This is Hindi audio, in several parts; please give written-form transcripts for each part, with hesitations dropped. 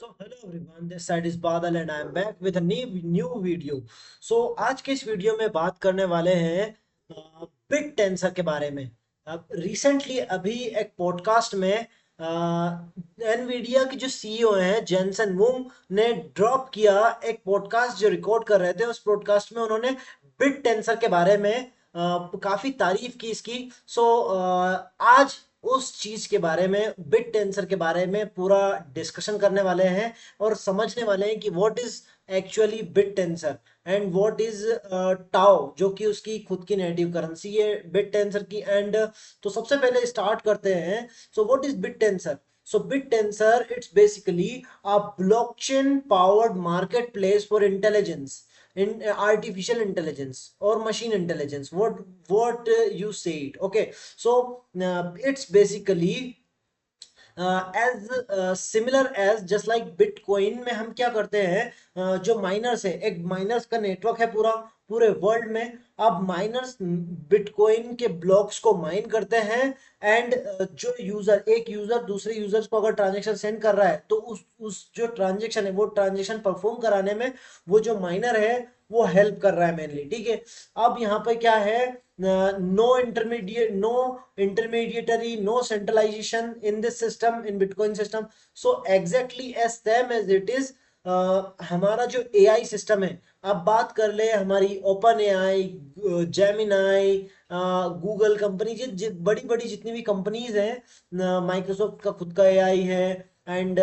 Hello everyone, this side is Badal and I am back with a new video. आज के इस वीडियो में बात करने वाले हैं बिट टेंसर के बारे में। अब रिसेंटली अभी एक पॉडकास्ट में एनवीडिया के जो सीईओ हैं जेनसन वुंग ने ड्रॉप किया एक पॉडकास्ट जो रिकॉर्ड कर रहे थे। उस पॉडकास्ट में उन्होंने बिट टेंसर के बारे में काफी तारीफ की इसकी। आज उस चीज के बारे में बिट टेंसर के बारे में पूरा डिस्कशन करने वाले हैं और समझने वाले हैं कि what is actually bit tensor and what is tau, जो कि उसकी खुद की नेटिव करेंसी है बिट टेंसर की। एंड तो सबसे पहले स्टार्ट करते हैं। What is bit tensor? Bit tensor, it's basically a blockchain powered marketplace for intelligence, in artificial intelligence or machine intelligence, what you say it. Okay, it's basically as similar as just like Bitcoin में हम क्या करते हैं, जो माइनर्स है, एक माइनर्स का नेटवर्क है पूरा पूरे वर्ल्ड में। अब माइनर्स बिटकॉइन के ब्लॉक्स को माइन करते हैं एंड जो यूजर, एक यूजर दूसरे यूजर्स को अगर ट्रांजेक्शन सेंड कर रहा है तो उस जो ट्रांजेक्शन है वो ट्रांजेक्शन परफॉर्म कराने में वो जो माइनर है वो हेल्प कर रहा है मेनली। ठीक है, अब यहाँ पे क्या है, no intermediary, no centralization in this system, in Bitcoin system. So exactly as same as it is हमारा जो AI सिस्टम है। अब बात कर ले हमारी open AI, Gemini, Google company, बड़ी बड़ी जितनी भी कंपनीज हैं, माइक्रोसॉफ्ट का खुद का एआई है एंड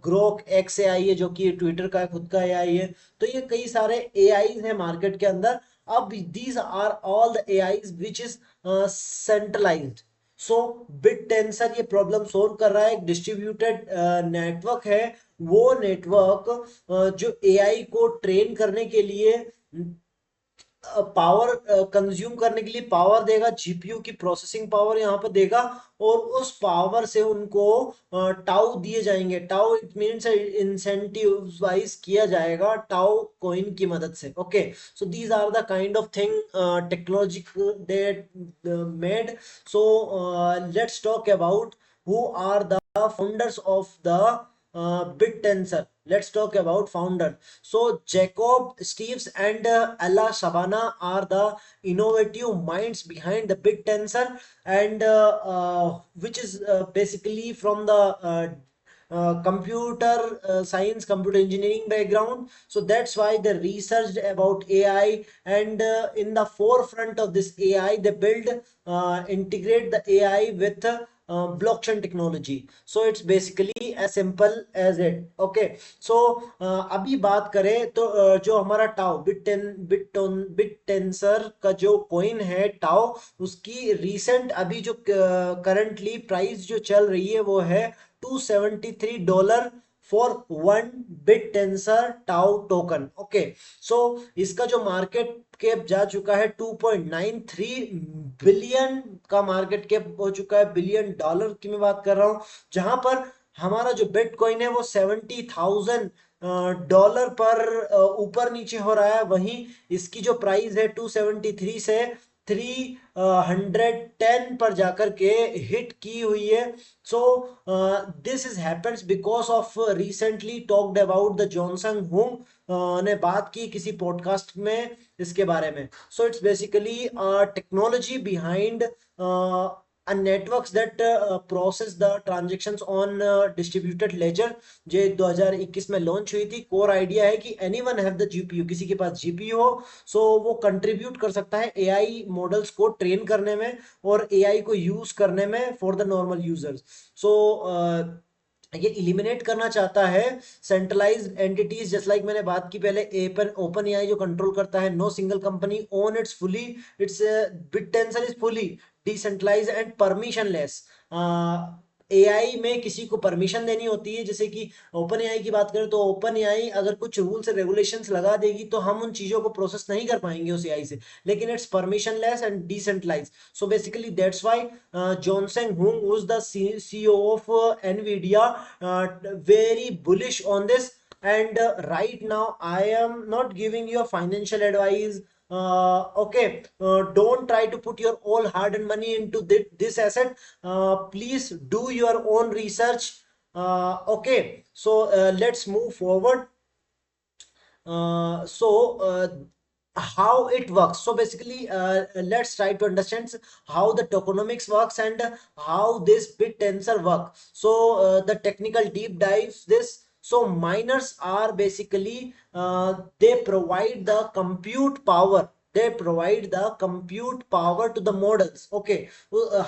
ग्रोक एक्स एआई है जो कि ट्विटर का खुद का एआई है। तो ये कई सारे एआई हैं मार्केट के अंदर। अब these are all the AIs which is centralized. So bit tensor ये प्रॉब्लम सोल्व कर रहा है। एक डिस्ट्रीब्यूटेड नेटवर्क है, वो नेटवर्क जो एआई को ट्रेन करने के लिए पावर कंज्यूम करने के लिए पावर देगा, जीपीयू की प्रोसेसिंग पावर यहाँ पर देगा और उस पावर से उनको टाउ दिए जाएंगे। टाउ इट मींस इंसेंटिवाइज किया जाएगा टाउ कॉइन की मदद से। Okay, so these are the kind of thing technology that made. So let's talk about who are the founders of the BitTensor. Let's talk about founder. So Jacob Steves and Ella Shabana are the innovative minds behind the BitTensor, and which is basically from the computer science, computer engineering background. So that's why they researched about AI, and in the forefront of this AI they build, integrate the AI with blockchain technology. So it's basically as simple as it. Okay, so अभी बात करें तो जो हमारा टाओ बिट टेंसर का जो कॉइन है टाओ, उसकी रीसेंट अभी जो करंटली प्राइस जो चल रही है वो है $273 for 1 Bittensor TAO token. Okay, so इसका जो मार्केट कैप जा चुका है 2.93 बिलियन का मार्केट कैप हो चुका है। बिलियन डॉलर की मैं बात कर रहा हूं, जहां पर हमारा जो बिटकॉइन है वो 70,000 डॉलर पर ऊपर नीचे हो रहा है। वहीं इसकी जो प्राइस है 273 से 310 पर जाकर के हिट की हुई है। So this is happens because of recently talked about the Jensen Huang ने बात की किसी पॉडकास्ट में इसके बारे में। So it's basically technology behind a networks that process the transactions on distributed ledger, जो 2021 में लॉन्च हुई थी। कोर आइडिया है कि एनीवन हैव द जीपीयू, किसी के पास जीपीयू हो सो वो कंट्रीब्यूट कर सकता है एआई मॉडल्स को ट्रेन करने में और एआई को यूज करने में फॉर द नॉर्मल यूजर्स। सो ये इलिमिनेट करना चाहता है सेंट्रलाइज्ड एंटिटीज, जस्ट लाइक मैंने बात की पहले एपन ओपन एआई जो कंट्रोल करता है। No single company own its fully, it's Bittensor is fully decentralised and permissionless. AI में किसी को परमिशन देनी होती है, जैसे कि ओपन एआई की बात करें तो ओपन एआई अगर कुछ रूल्स रेगुलेशंस लगा देगी तो हम उन चीजों को प्रोसेस नहीं कर पाएंगे उस एआई से, लेकिन it's permissionless and decentralised. So basically that's why Johnson Hung, who's the CEO of Nvidia, very bullish on this. And right now, I am not giving you a financial advice. Okay, don't try to put your all hard-earned money into this asset. Please do your own research. Okay, so let's move forward. So how it works. So basically, let's try to understand how the tokenomics works and how this bit tensor work. So the technical deep dives this. So miners are basically they provide the compute power. They provide the compute power to the models. Okay,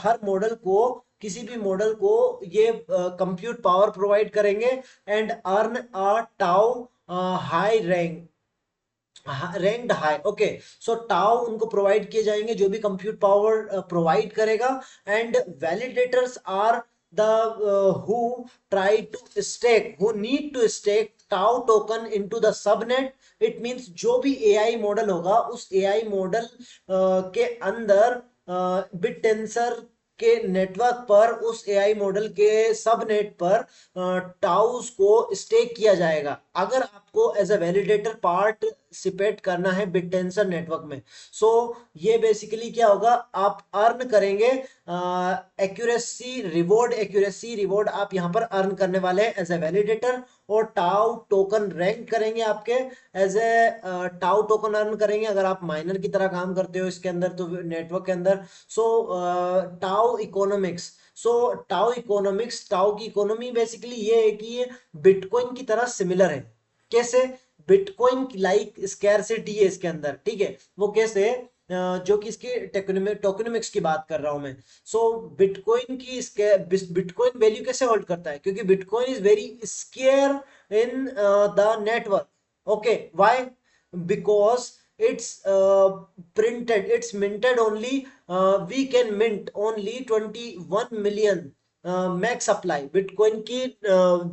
हर मॉडल को, किसी भी मॉडल को ये कंप्यूट पावर प्रोवाइड करेंगे and earn a TAO high ranked high. Okay, so TAO उनको प्रोवाइड किए जाएंगे जो भी कंप्यूट पावर प्रोवाइड करेगा. And validators are the who try to stake, who need to stake TAO token into the subnet. It means जो भी एआई मॉडल होगा उस एआई मॉडल के अंदर बिट टेंसर के नेटवर्क पर, उस एआई मॉडल के सबनेट पर टाउस को स्टेक किया जाएगा. अगर आपको एज अ वैलिडेटर पार्टिसिपेट करना है बिटटेंसर नेटवर्क में, सो ये बेसिकली क्या होगा, आप अर्न करेंगे एक्यूरेसी रिवॉर्ड. एक्यूरेसी रिवॉर्ड आप यहाँ पर अर्न करने वाले हैं एज ए वैलिडेटर. और टाउ टोकन रैंक करेंगे आपके as a TAO token earn करेंगे अगर आप माइनर की तरह काम करते हो इसके अंदर, तो नेटवर्क के अंदर. सो टाउ इकोनॉमिक्स. सो टाउ इकोनॉमिक्स, टाउ की इकोनॉमी बेसिकली ये है कि ये बिटकॉइन की तरह सिमिलर है. कैसे? बिटकॉइन लाइक स्कैरसिटी है इसके अंदर. ठीक है, वो कैसे? जो कि इसकी टोकेनोमिक्स की बात कर रहा हूं मैं. सो बिटकॉइन की बिटकॉइन वैल्यू कैसे होल्ड करता है? क्योंकि bitcoin is very scare in the network. Okay, why? Because it's printed, it's minted only, we can mint only 21 million max supply. Bitcoin की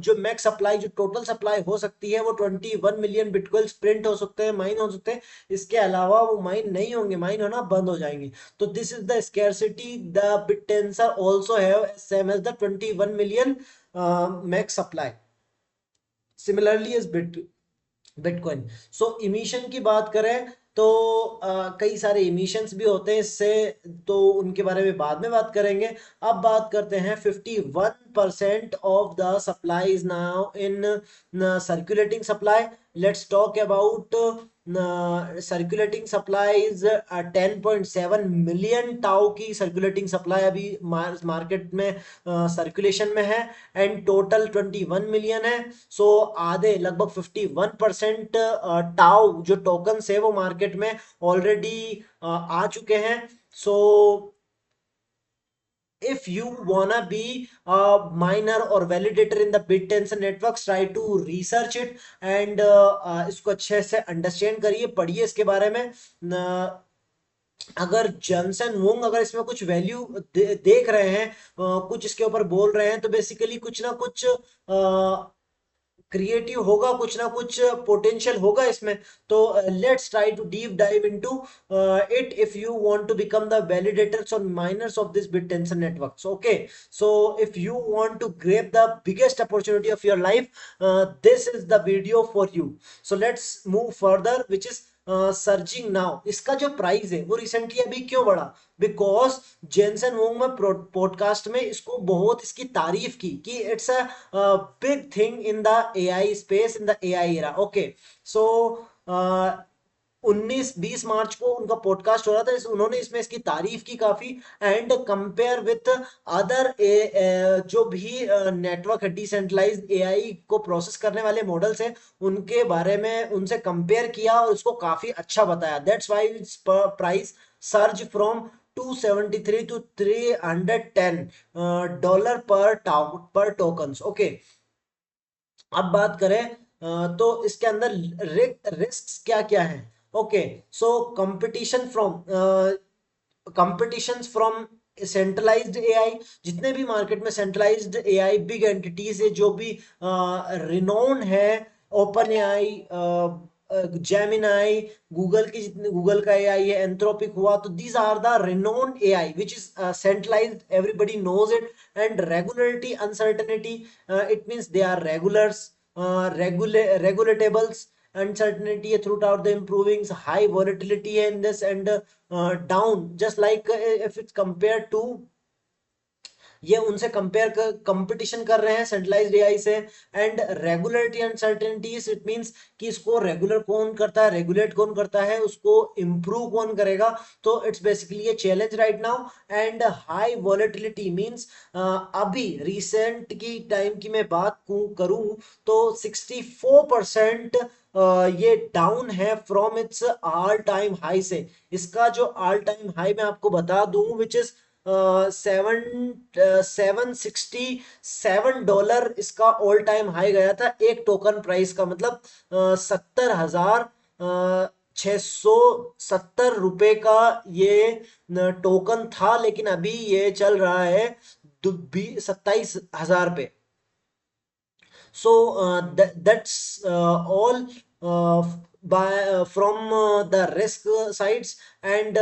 जो मैक्स सप्लाई, जो टोटल सप्लाई हो सकती है वो 21 मिलियन बिटकॉइंस प्रिंट हो सकते हैं, माइन हो सकते हैं. इसके अलावा वो माइन नहीं होंगे, माइन होना बंद हो जाएंगे. तो this is the scarcity the Bittensor also have, same as the 21 million max supply. Similarly is Bitcoin. So emission की बात करें तो कई सारे इमिशंस भी होते हैं इससे, तो उनके बारे में बाद में बात करेंगे. अब बात करते हैं 51% of the supply is now in circulating supply. Let's talk about circulating supply is 10.7 million tau की सर्कुलेटिंग सप्लाई अभी मार्केट में सर्कुलेशन में है. एंड टोटल 21 मिलियन है. सो आधे, लगभग 51% टाउ जो टोकन्स है वो मार्केट में ऑलरेडी आ चुके हैं. सो if you wanna be a miner or validator in the BitTensor networks, try to research it and इसको अच्छे से अंडरस्टैंड करिए, पढ़िए इसके बारे में. अगर जॉनसन वोंग अगर इसमें कुछ वैल्यू देख रहे हैं, कुछ इसके ऊपर बोल रहे हैं, तो बेसिकली कुछ ना कुछ क्रिएटिव होगा, कुछ ना कुछ पोटेंशियल होगा इसमें. तो let's try to deep dive into it if you want to become the validators और miners of this Bittensor networks. Okay, so if you want to grab the biggest opportunity of your life, this is the video for you. So let's move further, which is surging now. इसका जो प्राइस है वो रिसेंटली अभी क्यों बढ़ा? बिकॉज जेनसन वोंग में पॉडकास्ट में इसको बहुत इसकी तारीफ की कि it's a big thing in the AI space, in the AI era. Okay, so 19-20 मार्च को उनका पॉडकास्ट हो रहा था, उन्होंने इसमें इसकी तारीफ की काफी. एंड कंपेयर विथ अदर जो भी नेटवर्क है, डिसेंट्रलाइज्ड एआई को प्रोसेस करने वाले मॉडल्स हैं, उनके बारे में उनसे कंपेयर किया और उसको काफी अच्छा बताया. That's why its price surge from 273 to 310 dollar per tokens. Okay, अब बात करें तो इसके अंदर रिस्क क्या क्या है. Okay, so competition from centralised AI. जितने भी मार्केट में सेंट्रलाइज्ड एआई बिग एंटिटीज है, जो भी रिनोन है, ओपन एआई, जेमिनाई, गूगल की, जितने गूगल का एआई है, एंथ्रोपिक हुआ, तो these are the renowned AI which is centralised, everybody knows it. And regularity uncertainty, it means they are regulars, regulatables. Uncertainty throughout the improving, high volatility in this, and down, just like if it's compared to ये उनसे कंपेयर कर कंपटीशन कर रहे हैं सेंट्रलाइज्ड एआई से। And regulatory uncertainties, it means कि इसको रेगुलर कौन करता है, रेगुलेट कौन करता है, उसको इम्प्रूव कौन करेगा। तो it's basically a challenge right now. And high volatility means अभी रिसेंट की टाइम की मैं बात करूं तो 64% ये डाउन है from its all time high से। इसका जो ऑल टाइम हाई मैं आपको बता दूं विच इज $767 इसका ऑल टाइम हाई गया था एक टोकन प्राइस का, मतलब 70,670 रुपए का ये टोकन था। लेकिन अभी ये चल रहा है 27,000 पे। So that's all from the risk sides and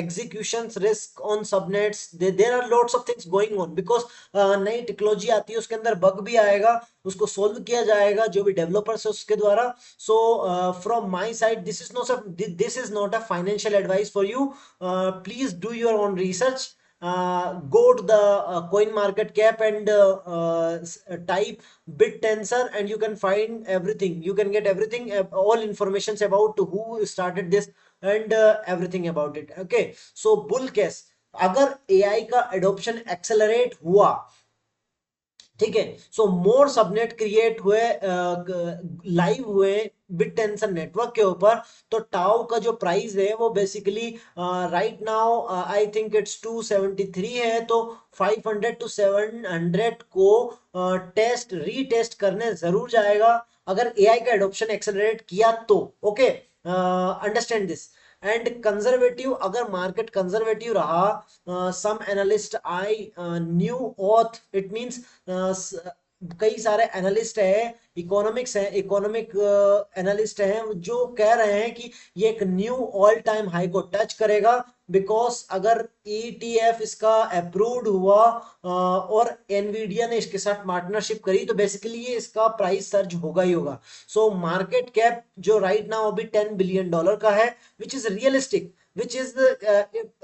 executions risk on subnets. There are lots of things going on because नई टेक्नोलॉजी आती है, उसके अंदर बग भी आएगा, उसको सोल्व किया जाएगा जो भी डेवलपर्स है उसके द्वारा। So from my side this is not a financial advice for you. Please do your own research. Go to the coin market cap and type bit tensor and you can find everything, you can get everything, all informations about who started this and everything about it. Okay, so bull case, अगर AI का adoption accelerate हुआ, ठीक है, सो मोर सबनेट क्रिएट हुए, लाइव हुए बिट टेंशन नेटवर्क के ऊपर, तो टाउ का जो प्राइस है वो basically right now I think it's 273 है। तो 500 to 700 को टेस्ट रीटेस्ट करने जरूर जाएगा अगर एआई का एडॉप्शन एक्सेलरेट किया तो। Okay, understand this. And conservative, अगर मार्केट कंजर्वेटिव रहा, some analyst I new oath, it means कई सारे एनालिस्ट है, इकोनॉमिक्स है, इकोनॉमिक एनालिस्ट हैं जो कह रहे हैं कि ये एक न्यू ऑल टाइम हाई को टच करेगा। बिकॉज अगर ETF इसका अप्रूव्ड हुआ और एनवीडिया ने इसके साथ पार्टनरशिप करी तो बेसिकली ये इसका प्राइस सर्ज होगा ही होगा। सो मार्केट कैप जो राइट नाउ अभी $10 बिलियन का है, which is realistic, which is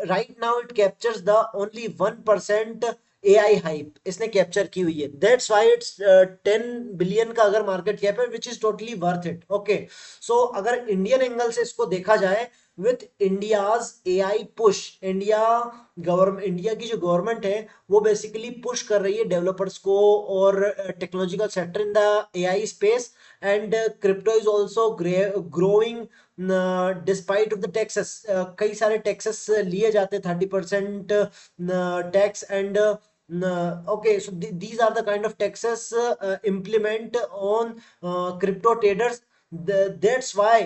right now it captures the only 1% AI hype इसने कैप्चर की हुई है। दैट्स व्हाई इट्स 10 बिलियन का अगर मार्केट कैप है, which is totally worth it. Okay, so अगर इंडियन एंगल से इसको देखा जाए, with India's AI push, India की जो गवर्नमेंट है वो बेसिकली पुश कर रही है डेवलपर्स को और technological sector in the AI space. And crypto is also growing despite of the taxes. कई सारे टैक्सेस लिए जाते हैं, 30% tax and okay, so these are the kind of taxes implement on crypto traders. That's why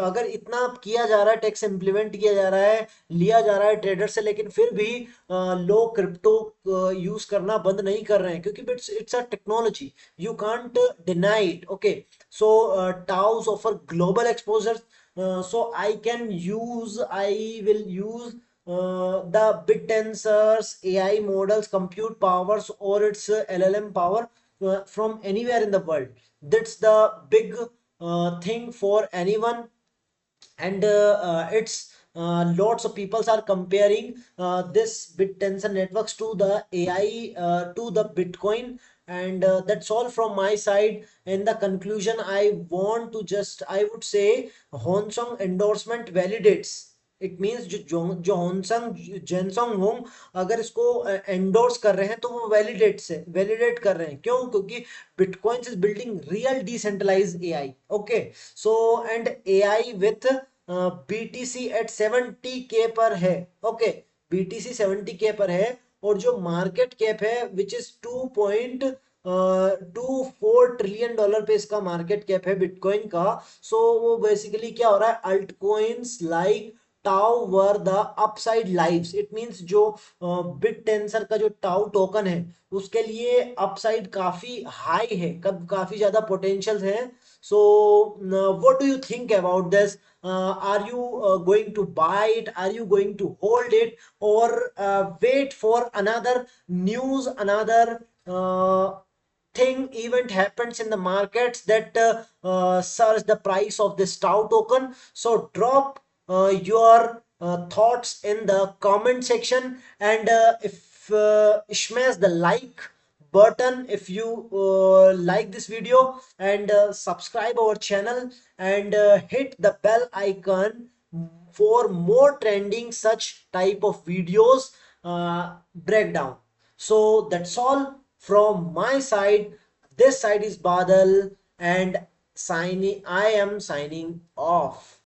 अगर इतना किया जा रहा है, टैक्स इम्प्लीमेंट किया जा रहा है, लिया जा रहा है ट्रेडर से, लेकिन फिर भी लोग क्रिप्टो यूज करना बंद नहीं कर रहे हैं क्योंकि it's a technology, you can't deny it. Okay, so taus offer global exposure, so I will use the bit tensors AI models compute powers or its LLM power from anywhere in the world. That's the big thing for anyone. And it's lots of people are comparing this bit tensor networks to the AI, to the Bitcoin. And that's all from my side. In the conclusion, I would say Honsong endorsement validates. It means जो होनसंग जेनसोंग होंग अगर इसको एंडोर्स कर रहे हैं तो वो वैलिडेट कर रहे हैं। क्यों? क्योंकि bitcoin is building real decentralised AI. Okay, so and AI with BTC at 70K पर है। ओके, BTC 70K पर है और जो मार्केट कैप है विच इज 2.24 ट्रिलियन डॉलर पे इसका मार्केट कैप है बिटकॉइन का। सो वो बेसिकली क्या हो रहा है, alt coins like TAO where the upside lives. It means जो बिट टेंसर का जो टाउ टोकन है उसके लिए अपसाइड काफी हाई है, कब काफी ज्यादा पोटेंशियल है। So what do you think about this? Are you going to buy it, are you going to hold it, or wait for another news, another thing event happens in the markets that surge the price of this tau token? So drop your thoughts in the comment section. And if smash the like button if you like this video, and subscribe our channel, and hit the bell icon for more trending such type of videos breakdown. So that's all from my side. This side is Badal, and signing I am signing off.